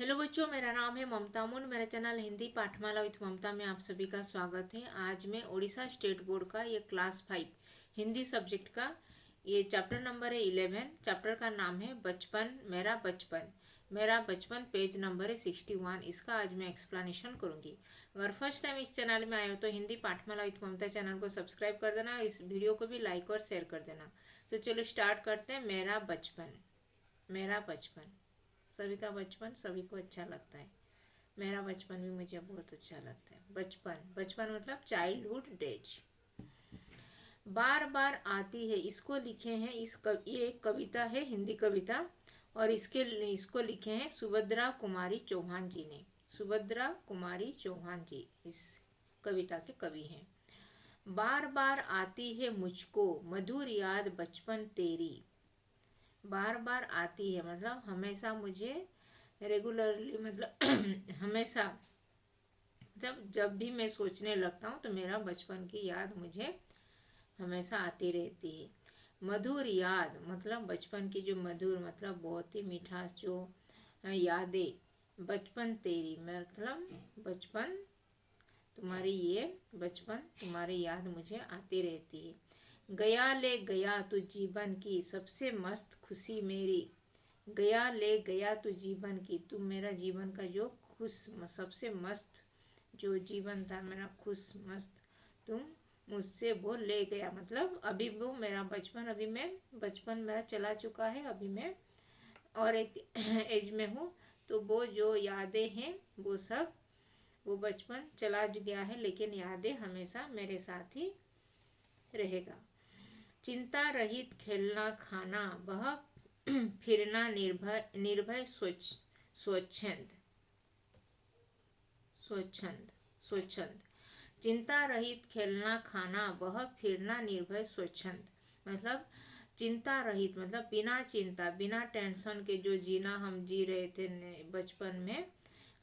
Hello बच्चों, मेरा नाम है ममता मुन। मेरा चैनल हिंदी पाठमाला विथ ममता में आप सभी का स्वागत है। आज मैं ओडिशा स्टेट बोर्ड का ये क्लास 5 हिंदी सब्जेक्ट का ये चैप्टर नंबर है 11। चैप्टर का नाम है बचपन मेरा बचपन। मेरा बचपन पेज नंबर है 61। इसका आज मैं एक्सप्लेनेशन करूंगी। अगर फर्स्ट टाइम इस चैनल में आए हो तो हिंदी पाठमाला विथ ममता चैनल को सब्सक्राइब कर देना, इस वीडियो को भी लाइक और शेयर कर देना। तो चलो स्टार्ट करते हैं। मेरा बचपन। मेरा बचपन, सभी का बचपन सभी को अच्छा लगता है। मेरा बचपन भी मुझे बहुत अच्छा लगता है। बचपन, बचपन मतलब चाइल्डहुड डेज। बार बार आती है, इसको लिखे हैं ये एक कविता है, हिंदी कविता। और इसको लिखे हैं सुभद्रा कुमारी चौहान जी ने। सुभद्रा कुमारी चौहान जी इस कविता के कवि हैं। बार बार आती है मुझको मधुर याद बचपन तेरी। बार बार आती है मतलब हमेशा मुझे, रेगुलरली मतलब हमेशा, जब भी मैं सोचने लगता हूँ तो मेरा बचपन की याद मुझे हमेशा आती रहती है। मधुर याद मतलब बचपन की जो मधुर मतलब बहुत ही मिठास जो यादें। बचपन तेरी मतलब बचपन तुम्हारी, ये बचपन तुम्हारी याद मुझे आती रहती है। गया ले गया तू जीवन की सबसे मस्त खुशी मेरी। गया ले गया तू जीवन की, तू मेरा जीवन का जो खुश सबसे मस्त जो जीवन था मेरा खुश मस्त, तुम मुझसे वो ले गया। मतलब अभी वो मेरा बचपन, अभी मैं बचपन मेरा चला चुका है, अभी मैं और एक एज में हूँ। तो वो जो यादें हैं वो सब, वो बचपन चला गया है लेकिन यादें हमेशा मेरे साथ ही रहेगा। चिंता रहित खेलना खाना वह फिरना निर्भय निर्भय स्वच्छंद स्वच्छंद स्वच्छंद। चिंता रहित खेलना खाना वह फिरना निर्भय स्वच्छंद मतलब चिंता रहित मतलब बिना चिंता बिना टेंशन के जो जीना हम जी रहे थे बचपन में,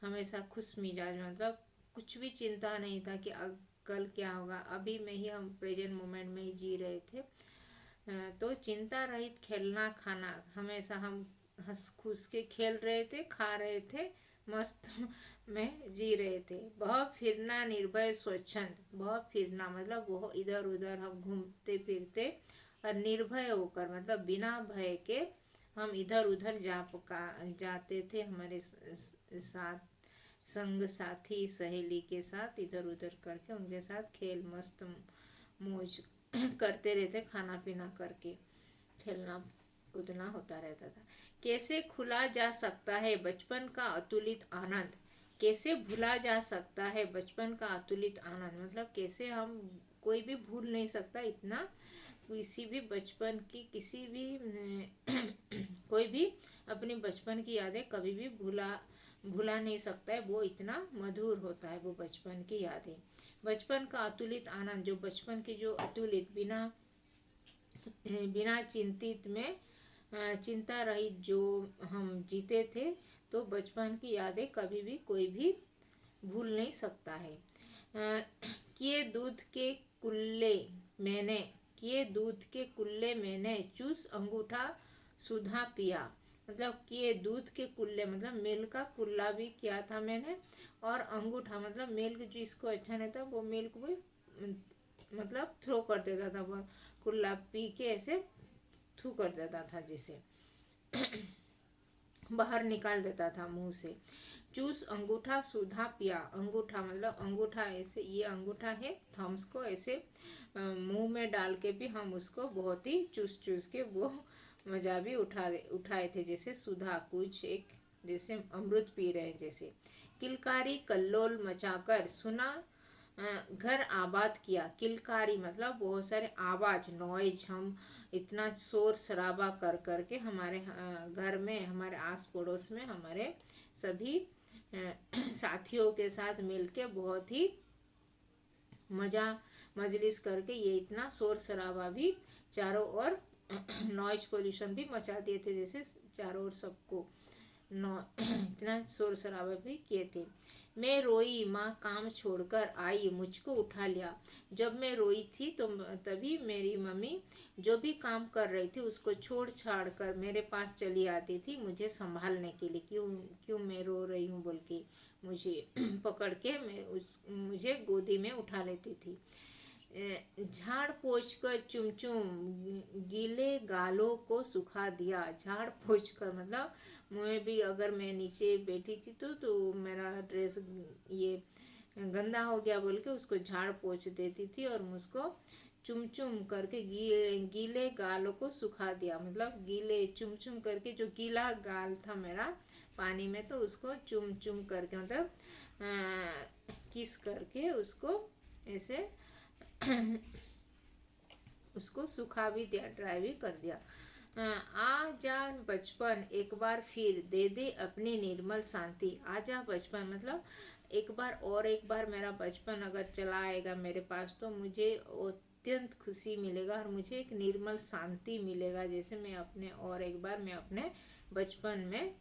हमेशा खुश मिजाज मतलब कुछ भी चिंता नहीं था कि कल क्या होगा, अभी में ही हम प्रेजेंट मोमेंट में ही जी रहे थे। तो चिंता रहित खेलना खाना, हमेशा हम हंस खुश के खेल रहे थे, खा रहे थे, मस्त में जी रहे थे। वह फिरना निर्भय स्वच्छंद, वह फिरना मतलब वह इधर उधर हम घूमते फिरते, और निर्भय होकर मतलब बिना भय के हम इधर उधर जाते थे हमारे साथ, संग साथी सहेली के साथ इधर उधर करके उनके साथ खेल मस्त मौज करते रहते, खाना पीना करके खेलना कूदना होता रहता था। कैसे खुला जा सकता है बचपन का अतुलित आनंद। कैसे भूला जा सकता है बचपन का अतुलित आनंद मतलब कैसे हम, कोई भी भूल नहीं सकता इतना, किसी भी बचपन की किसी भी कोई भी अपनी बचपन की यादें कभी भी भूला भूला नहीं सकता है। वो इतना मधुर होता है वो बचपन की यादें। बचपन का अतुलित आनंद, जो बचपन की जो अतुलित बिना बिना चिंतित में चिंता रहित जो हम जीते थे, तो बचपन की यादें कभी भी कोई भी भूल नहीं सकता है। किए दूध के कुल्ले मैंने, किए दूध के कुल्ले मैंने चूस अंगूठा सुधा पिया। मतलब किए दूध के कुल्ले मतलब मिल्क का कुल्ला भी किया था मैंने, और अंगूठा मतलब मिल्क जिसको अच्छा नहीं था वो मिल्क भी मतलब थ्रो कर देता था, वो कुल्ला पी के ऐसे थू कर देता था, जिसे बाहर निकाल देता था मुंह से। चूस अंगूठा सुधा पिया, अंगूठा मतलब अंगूठा ऐसे, ये अंगूठा है थम्स को ऐसे मुंह में डाल के भी हम उसको बहुत ही चूस चूस के वो मजा भी उठाए थे, जैसे सुधा कुछ एक जैसे अमृत पी रहे हैं जैसे। किलकारी कल्लोल मचाकर सुना घर आबाद किया। किलकारी मतलब बहुत सारे आवाज नॉइज, हम इतना शोर शराबा कर करके हमारे घर में हमारे आस पड़ोस में हमारे सभी साथियों के साथ मिलके बहुत ही मजा मजलिस करके ये इतना शोर शराबा भी चारों ओर नॉइज पोल्यूशन भी मचा दिए थे जैसे चारों ओर सबको नौ इतना शोर शराबा भी किए थे। मैं रोई, माँ काम छोड़कर आई, मुझको उठा लिया। जब मैं रोई थी तो तभी मेरी मम्मी जो भी काम कर रही थी उसको छोड़ छाड़ कर मेरे पास चली आती थी मुझे संभालने के लिए। क्यों क्यों मैं रो रही हूँ बोल के मुझे पकड़ के मुझे गोदी में उठा लेती थी। झाड़ पोंछ कर चुम चुम गीले गालों को सुखा दिया। झाड़ पोंछ कर मतलब मैं भी अगर मैं नीचे बैठी थी तो मेरा ड्रेस ये गंदा हो गया बोल के उसको झाड़ पोंछ देती थी और मुझको चुम चुम करके गीले गालों को सुखा दिया। मतलब गीले चुम चुम करके जो गीला गाल था मेरा पानी में तो उसको चुम चुम करके मतलब किस करके उसको ऐसे उसको सुखा भी दिया, ड्राई भी कर दिया। आ जा बचपन एक बार फिर दे दे अपनी निर्मल शांति। आ जा बचपन मतलब एक बार और एक बार मेरा बचपन अगर चला आएगा मेरे पास तो मुझे अत्यंत खुशी मिलेगा और मुझे एक निर्मल शांति मिलेगा। जैसे मैं अपने और एक बार मैं अपने बचपन में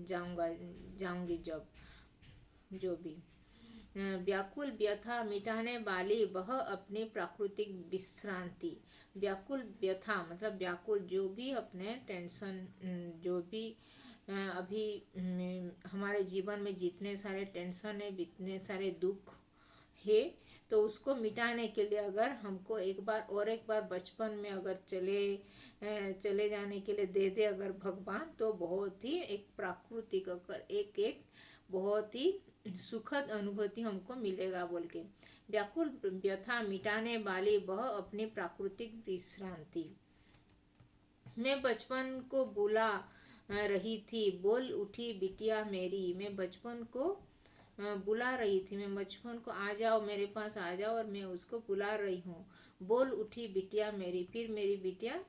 जाऊंगी जब जो भी व्याकुल व्यथा मिटाने वाली वह अपनी प्राकृतिक विश्रांति। व्याकुल व्यथा मतलब व्याकुल जो भी अपने टेंशन जो भी अभी हमारे जीवन में जितने सारे टेंशन है जितने सारे दुख है तो उसको मिटाने के लिए अगर हमको एक बार और एक बार बचपन में अगर चले जाने के लिए दे दे अगर भगवान तो बहुत ही एक प्राकृतिक एक एक बहुत ही सुखद अनुभूति हमको मिलेगा बोल के। व्याकुल व्यथा मिटाने वाली वह अपनी प्राकृतिक विश्रांति। मैं बचपन को बुला रही थी, बोल उठी बिटिया मेरी। मैं बचपन को बुला रही थी, मैं बचपन को आ जाओ मेरे पास आ जाओ और मैं उसको बुला रही हूँ। बोल उठी बिटिया मेरी, फिर मेरी बिटिया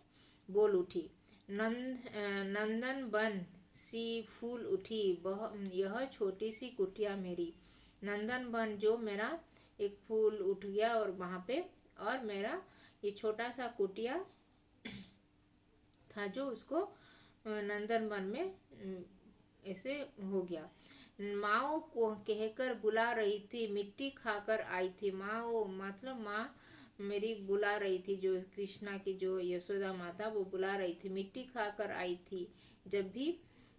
बोल उठी। नंदन बन सी फूल उठी वह यह छोटी सी कुटिया मेरी। नंदन बन जो मेरा एक फूल उठ गया और वहाँ पे और मेरा ये छोटा सा कुटिया था जो उसको नंदन वन में ऐसे हो गया। माँ को कहकर बुला रही थी, मिट्टी खाकर आई थी। माँ मतलब माँ मेरी बुला रही थी, जो कृष्णा की जो यशोदा माता वो बुला रही थी, मिट्टी खाकर आई थी। जब भी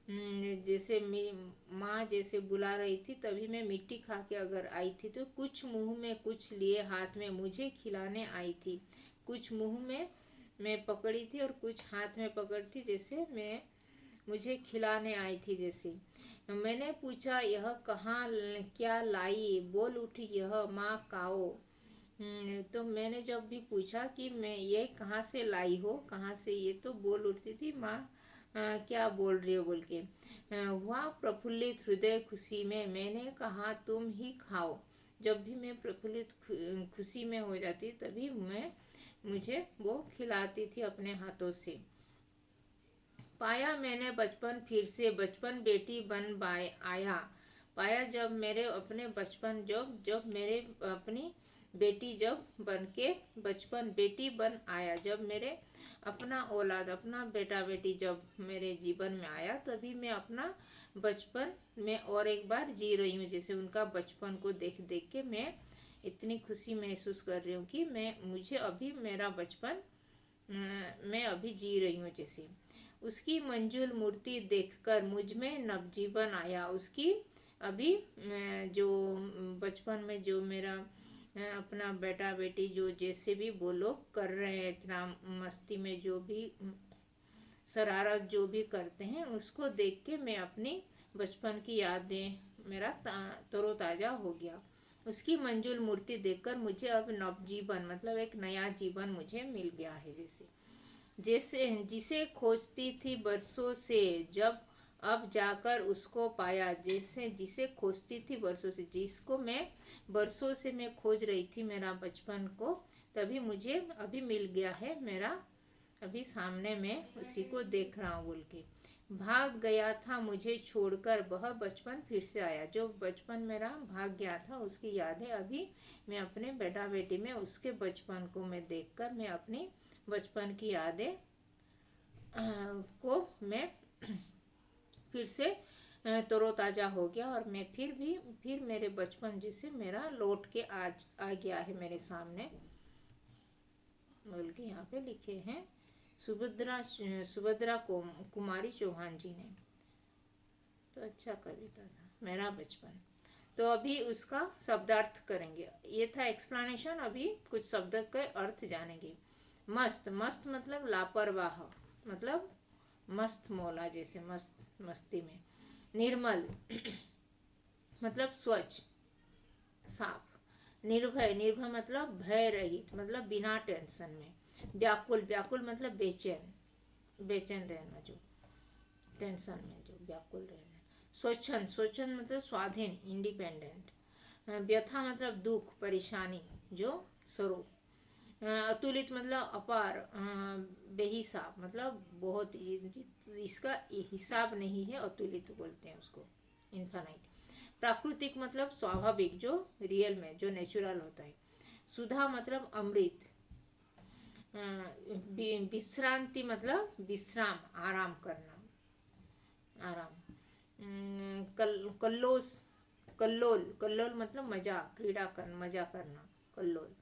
जैसे माँ जैसे बुला रही थी तभी मैं मिट्टी खा के अगर आई थी तो कुछ मुंह में कुछ लिए हाथ में मुझे खिलाने आई थी। कुछ मुंह में मैं पकड़ी थी और कुछ हाथ में पकड़ती जैसे मैं मुझे खिलाने आई थी जैसे। मैंने पूछा यह कहाँ क्या लाई, बोल उठी यह माँ काओ। तो मैंने जब भी पूछा कि मैं ये कहाँ से लाई हो कहाँ से ये तो बोल उठती थी माँ क्या बोल रही हो बोल के। हुआ प्रफुल्लित हृदय खुशी में, मैंने कहा तुम ही खाओ। जब भी मैं प्रफुल्लित खुशी में हो जाती तभी मुझे वो खिलाती थी अपने हाथों से। पाया मैंने बचपन फिर से, बचपन बेटी बन आया। पाया जब मेरे अपने बचपन जब मेरे अपनी बेटी जब बन के बचपन बेटी बन आया, जब मेरे अपना औलाद अपना बेटा बेटी जब मेरे जीवन में आया तभी मैं अपना बचपन में और एक बार जी रही हूँ। जैसे उनका बचपन को देख देख के मैं इतनी खुशी महसूस कर रही हूँ कि मुझे अभी मेरा बचपन मैं अभी जी रही हूँ जैसे। उसकी मंजुल मूर्ति देखकर मुझ में नवजीवन आया। उसकी अभी जो बचपन में जो मेरा अपना बेटा बेटी जो जैसे भी वो लोग कर रहे हैं इतना मस्ती में जो भी शरारत जो भी करते हैं उसको देख के मैं अपनी बचपन की यादें मेरा तरोताज़ा हो गया। उसकी मंजुल मूर्ति देखकर मुझे अब नवजीवन मतलब एक नया जीवन मुझे मिल गया है जैसे जिसे खोजती थी बरसों से जब अब जाकर उसको पाया। जैसे जिसे खोजती थी बरसों से जिसको मैं बरसों से मैं खोज रही थी मेरा बचपन को तभी मुझे अभी मिल गया है मेरा अभी सामने मैं उसी को देख रहा हूँ बोल के। भाग गया था मुझे छोड़कर वह बचपन फिर से आया। जो बचपन मेरा भाग गया था उसकी यादें अभी मैं अपने बेटा बेटी में उसके बचपन को मैं देखकर मैं अपनी बचपन की यादें को मैं फिर से तरोताज़ा हो गया और मैं फिर मेरे बचपन जैसे मेरा लौट के आ गया है मेरे सामने, बोल के यहाँ पे लिखे हैं सुभद्रा कुमारी चौहान जी ने। तो अच्छा कविता था मेरा बचपन। तो अभी उसका शब्दार्थ करेंगे। ये था एक्सप्लेनेशन, अभी कुछ शब्द के अर्थ जानेंगे। मस्त, मस्त मतलब लापरवाह, मतलब मस्त मौला, जैसे मस्ती में। निर्मल मतलब स्वच्छ साफ। निर्भय, निर्भय मतलब भय रहित, मतलब बिना टेंशन में। व्याकुल, व्याकुल मतलब बेचैन, बेचैन रहना, जो टेंशन में जो व्याकुल रहना। स्वच्छंद, स्वच्छंद मतलब स्वाधीन, इंडिपेंडेंट। व्यथा मतलब दुख, परेशानी, जो स्वरूप। अतुलित मतलब अपार, बेहिसाब, मतलब बहुत, इसका हिसाब नहीं है, अतुलित बोलते हैं उसको, इन्फानाइट। प्राकृतिक मतलब स्वाभाविक, जो रियल में, जो नेचुरल होता है। सुधा मतलब अमृत। विश्रांति मतलब विश्राम, आराम करना, आराम। कल्लोस, कल्लोल, कल्लोल मतलब मजाक, क्रीड़ा करना, मजा करना, कल्लोल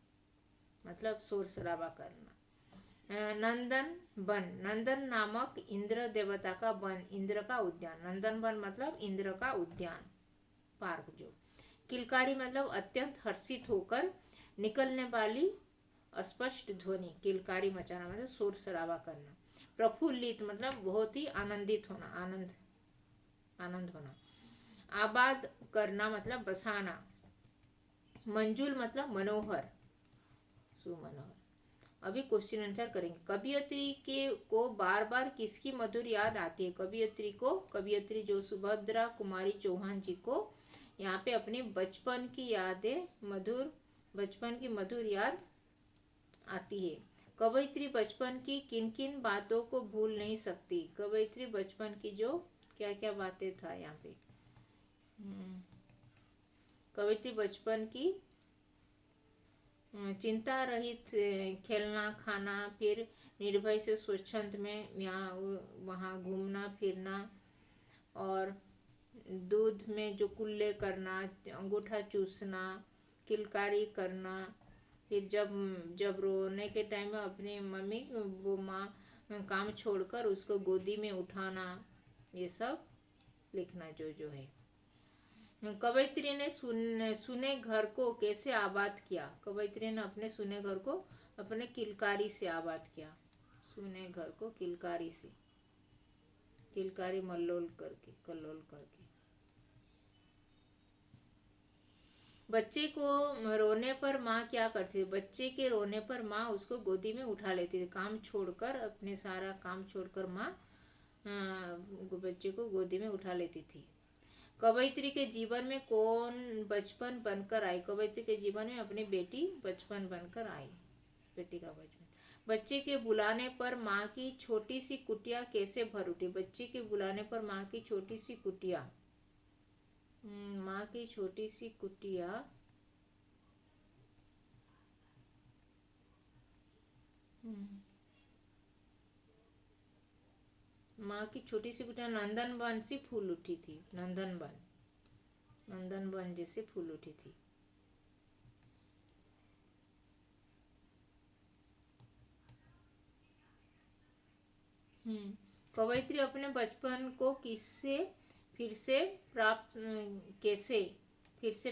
मतलब शोर शराबा करना। नंदन वन, नंदन नामक इंद्र देवता का वन, इंद्र का उद्यान। नंदन वन मतलब इंद्र का उद्यान, पार्क जो। किलकारी मतलब अत्यंत हर्षित होकर निकलने वाली अस्पष्ट ध्वनि, किलकारी मचाना मतलब शोर शराबा करना। प्रफुल्लित मतलब बहुत ही आनंदित होना, आनंद होना। आबाद करना मतलब बसाना। मंजुल मतलब मनोहर, सुमनोहर। अभी क्वेश्चन आंसर करेंगे। कवियत्री के को बार बार किसकी मधुर याद आती है? कवियत्री को, कवियत्री जो सुभद्रा कुमारी चौहान जी को यहाँ पे अपने बचपन की यादें, मधुर बचपन की मधुर याद आती है। कवयित्री बचपन की किन किन बातों को भूल नहीं सकती? कवयित्री बचपन की जो क्या क्या बातें था यहाँ पे। कवयित्री बचपन की चिंता रहित खेलना खाना, फिर निर्भय से स्वच्छंद में यहाँ वहाँ घूमना फिरना, और दूध में जो कुल्ले करना, अंगूठा चूसना, किलकारी करना, फिर जब रोने के टाइम में अपनी मम्मी वो माँ काम छोड़कर उसको गोदी में उठाना, ये सब लिखना जो है। कवयित्री ने सुने घर को कैसे आबाद किया? कवयित्री ने अपने सुने घर को अपने किलकारी से आबाद किया। सुने घर को किलकारी से, किलकारी मल्लोल करके, कल्लोल करके। बच्चे को रोने पर माँ क्या करती थी? बच्चे के रोने पर माँ उसको गोदी में उठा लेती थी। काम छोड़कर, अपने सारा काम छोड़कर माँ बच्चे को गोदी में उठा लेती थी। कवयित्री के जीवन में कौन बचपन बनकर आई? कवयित्री के जीवन में अपनी बेटी बचपन बनकर आई, बेटी का बचपन। बच्चे के बुलाने पर माँ की छोटी सी कुटिया कैसे भर उठी? बच्चे के बुलाने पर माँ की छोटी सी कुटिया, माँ की छोटी सी कुटिया माँ की छोटी सी कुटिया नंदन वन से फूल उठी थी। नंदन वन जैसे फूल उठी थी। कवयित्री अपने बचपन को कैसे फिर से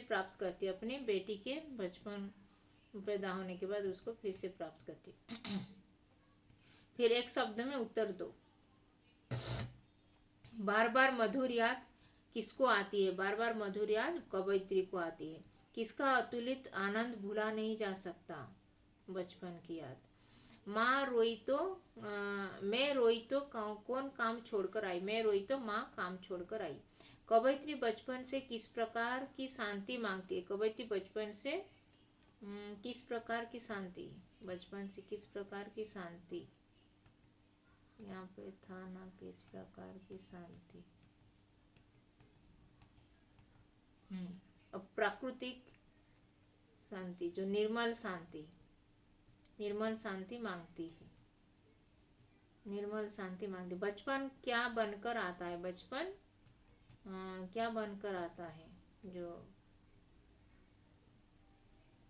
प्राप्त करती है? अपनी बेटी के बचपन पैदा होने के बाद उसको फिर से प्राप्त करती। फिर एक शब्द में उत्तर दो। बार बार मधुर याद किसको आती है? बार बार मधुर याद कवयित्री को आती है। किसका अतुलित आनंद भूला नहीं जा सकता? बचपन की याद। माँ रोई तो मैं रोई तो कौन काम छोड़कर आई? मैं रोई तो माँ काम छोड़कर आई। कवयित्री बचपन से किस प्रकार की शांति मांगती है? कवयित्री बचपन से किस प्रकार की शांति? बचपन से किस प्रकार की शांति? यहाँ पे था ना, किस प्रकार की शांति। अब प्राकृतिक शांति, जो निर्मल शांति, निर्मल शांति मांगती है, निर्मल शांति मांगती। बचपन क्या बनकर आता है? बचपन क्या बनकर आता है, जो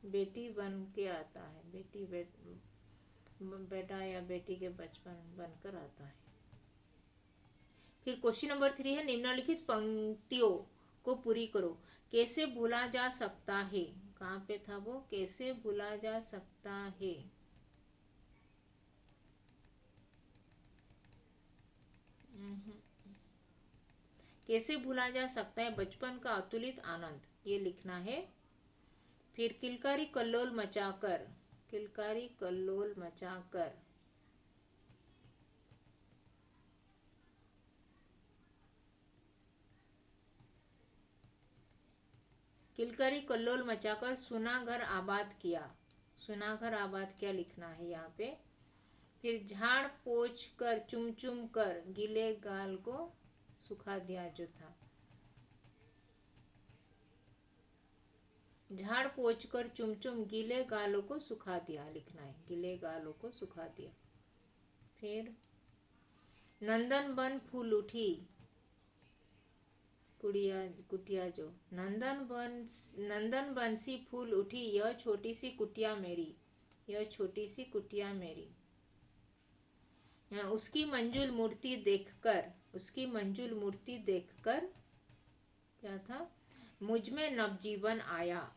बेटी बन के आता है, बेटा या बेटी के बचपन बनकर आता है। फिर क्वेश्चन नंबर 3 है, निम्नलिखित पंक्तियों को पूरी करो। कैसे भूला जा सकता है, कहाँ पे था वो, कैसे भूला जा सकता है। कैसे भूला जा सकता है बचपन का अतुलित आनंद, ये लिखना है। फिर किलकारी कल्लोल मचाकर, किलकारी कल्लोल मचाकर, किलकारी कल्लोल मचाकर सुना घर आबाद किया, सुना घर आबाद किया लिखना है यहाँ पे। फिर झाड़ पोछ कर चुम चुम कर गीले गाल को सुखा दिया, जो था झाड़ पोछ कर चुम चुम गीले गालों को सुखा दिया लिखना है, गीले गालों को सुखा दिया। फिर नंदन बन फूल उठी, कुड़िया कुटिया, जो नंदन बंसी फूल उठी, यह छोटी सी कुटिया मेरी, यह छोटी सी कुटिया मेरी। उसकी मंजुल मूर्ति देखकर, उसकी मंजुल मूर्ति देखकर क्या था, मुझ में नवजीवन आया।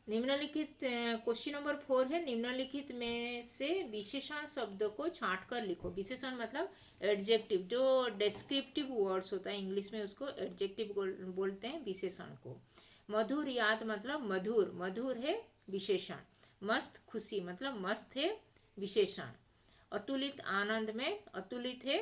निम्नलिखित क्वेश्चन नंबर 4 है, निम्नलिखित में से विशेषण शब्दों को छांट कर लिखो। विशेषण मतलब एडजेक्टिव, जो डिस्क्रिप्टिव वर्ड्स होता है इंग्लिश में उसको एडजेक्टिव बोलते हैं विशेषण को। मधुर याद मतलब मधुर, मधुर है विशेषण। मस्त खुशी मतलब मस्त है विशेषण। अतुलित आनंद में अतुलित है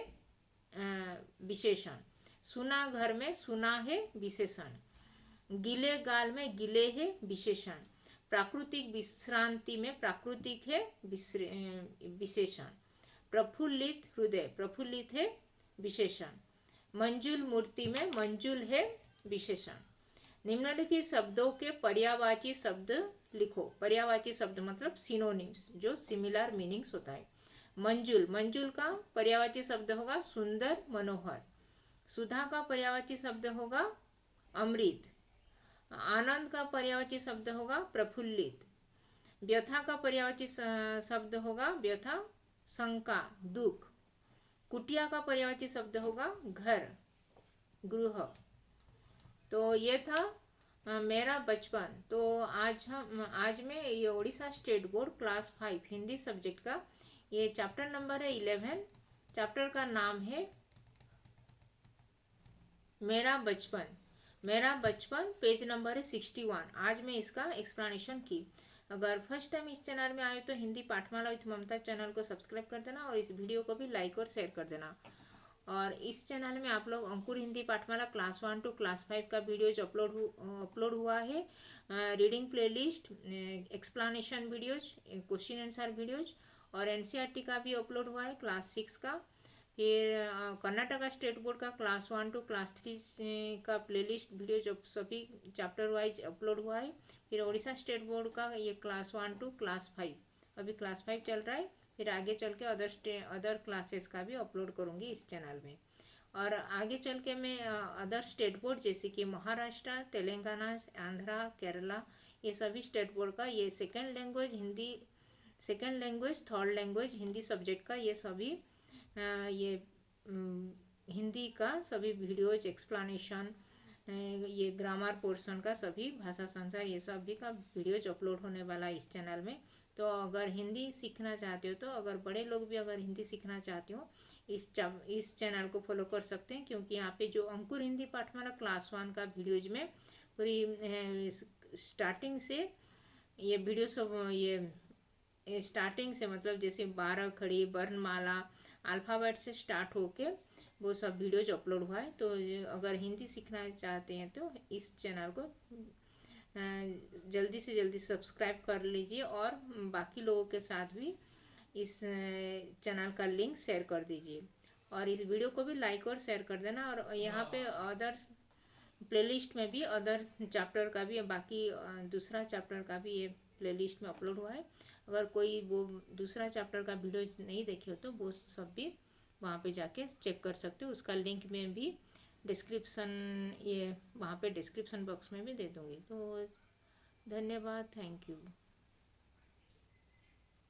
विशेषण। सुना घर में सुना है विशेषण। गीले गाल में गिले है विशेषण। प्राकृतिक विश्रांति में प्राकृतिक है विशेषण। प्रफुल्लित हृदय, प्रफुल्लित है विशेषण। मंजुल मूर्ति में मंजुल है विशेषण। निम्नलिखित शब्दों के पर्यायवाची शब्द लिखो। पर्यायवाची शब्द मतलब सिनोनिम्स, जो सिमिलर मीनिंग्स होता है। मंजुल, मंजुल का पर्यायवाची शब्द होगा सुंदर मनोहर। सुधा का पर्यायवाची शब्द होगा अमृत। आनंद का पर्यायवाची शब्द होगा प्रफुल्लित। व्यथा का पर्यायवाची शब्द होगा व्यथा, शंका, दुख। कुटिया का पर्यायवाची शब्द होगा घर, गृह। तो ये था मेरा बचपन। तो आज मैं ये Orissa state board class 5 Hindi subject का ये चैप्टर नंबर है 11। चैप्टर का नाम है मेरा बचपन। मेरा बचपन, पेज नंबर है 61। आज मैं इसका एक्सप्लेनेशन की। अगर फर्स्ट टाइम इस चैनल में आए तो हिंदी पाठमाला विथ ममता चैनल को सब्सक्राइब कर देना और इस वीडियो को भी लाइक और शेयर कर देना। और इस चैनल में आप लोग अंकुर हिंदी पाठमाला क्लास 1 to क्लास 5 का वीडियोज अपलोड हुआ है। Reading playlist, explanation videos, question answer videos और एनसीईआरटी का भी अपलोड हुआ है क्लास 6 का। फिर कर्नाटका स्टेट बोर्ड का क्लास 1 to क्लास 3 का प्लेलिस्ट वीडियो जो सभी चैप्टर वाइज अपलोड हुआ है। फिर उड़ीसा स्टेट बोर्ड का ये क्लास 1 to क्लास 5, अभी क्लास 5 चल रहा है। फिर आगे चल के अदर क्लासेस का भी अपलोड करूँगी इस चैनल में। और आगे चल के मैं अदर स्टेट बोर्ड जैसे कि महाराष्ट्र, तेलंगाना, आंध्रा, केरला, ये सभी स्टेट बोर्ड का ये second language Hindi, second language, third language Hindi subject का ये सभी ये हिंदी का सभी वीडियोज, एक्सप्लेनेशन, ये ग्रामर पोर्शन का सभी भाषा संसार ये सभी का वीडियोज अपलोड होने वाला है इस चैनल में। तो अगर हिंदी सीखना चाहते हो, तो अगर बड़े लोग भी अगर हिंदी सीखना चाहते हो इस चैनल को फॉलो कर सकते हैं, क्योंकि यहाँ पे जो अंकुर हिंदी पाठमाला क्लास 1 का वीडियोज में पूरी स्टार्टिंग से ये वीडियो सब ये स्टार्टिंग से मतलब जैसे 12 खड़ी, वर्णमाला, अल्फ़ाबेट से स्टार्ट होके वो सब वीडियोज अपलोड हुआ है। तो अगर हिंदी सीखना चाहते हैं तो इस चैनल को जल्दी से जल्दी सब्सक्राइब कर लीजिए और बाकी लोगों के साथ भी इस चैनल का लिंक शेयर कर दीजिए और इस वीडियो को भी लाइक और शेयर कर देना। और यहाँ पे अदर प्लेलिस्ट में भी अदर चैप्टर का भी, बाकी दूसरा चैप्टर का भी ये प्लेलिस्ट में अपलोड हुआ है। अगर कोई वो दूसरा चैप्टर का वीडियो नहीं देखे हो तो वो सब भी वहाँ पे जाके चेक कर सकते हो। उसका लिंक मैं भी डिस्क्रिप्शन, ये वहाँ पे डिस्क्रिप्शन बॉक्स में भी दे दूँगी। तो धन्यवाद, थैंक यू।